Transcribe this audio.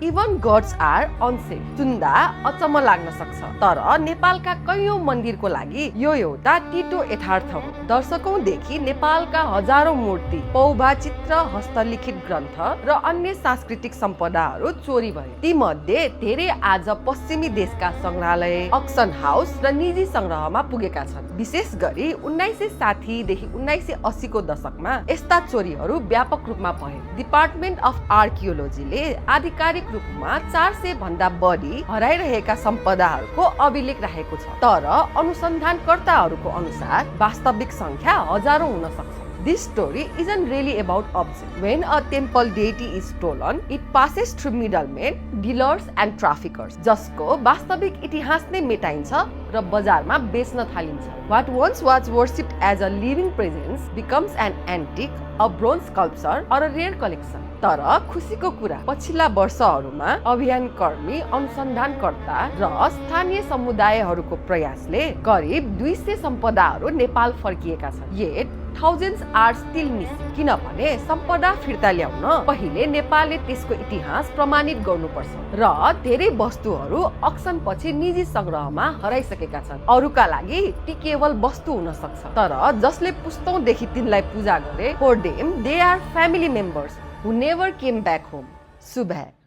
Even gods are unsafe. सुन्दा अचम्म लाग्न सक्छ, तर नेपालका कैयौं मन्दिरको लागि यो एउटा टिटो यथार्थ हो। दशकौंदेखि नेपालका हजारौं मूर्ति, पौभा चित्र, हस्तलिखित ग्रन्थ र अन्य सांस्कृतिक सम्पदाहरू चोरी भए। ती मध्ये धेरै आज पश्चिमी देशका संग्रहालय, अक्सन हाउस र निजी संग्रहमा पुगेका छन्। विशेष गरी 1960 देखि 1980 को दशकमा यस्ता चोरीहरू व्यापक रूपमा भए। डिपार्टमेन्ट अफ आर्कियोलोजीले आधिकारिक रूपमा 400 भन्दा बढी हराइरहेका सम्पदाहरूको अभिलेख राखेको छ, तर अनुसन्धानकर्ताहरूको अनुसार वास्तविक संख्या हजारौं हुन सक्छ। This story isn't really about objects. When a temple deity is stolen, it passes through middlemen, dealers and traffickers. जसको वास्तविक इतिहास नै मेटाइन्छ र बजारमा बेच्न थालिन्छ। What once was worshipped as a living presence becomes an antique, a bronze sculpture or a rare collection. तर खुसीको कुरा, पछिल्ला वर्षहरूमा अभियानकर्मी, अनुसन्धानकर्ता र स्थानीय समुदायहरूको प्रयासले करिब 200 सम्पदाहरू नेपाल फर्किएका छन्। Yet thousands are still missing. किनभने सम्पदा फिर्ता ल्याउन पहिले नेपालले त्यसको इतिहास प्रमाणित गर्नुपर्छ र धेरै वस्तुहरू अक्सन पछि निजी संग्रहमा हराइसकेका छन्। अरूका लागि ती केवल वस्तु हुन सक्छ, तर जसले पुस्तौंदेखि तिनलाई पूजा गरे, for them they are family members who never came back home. शुभ है।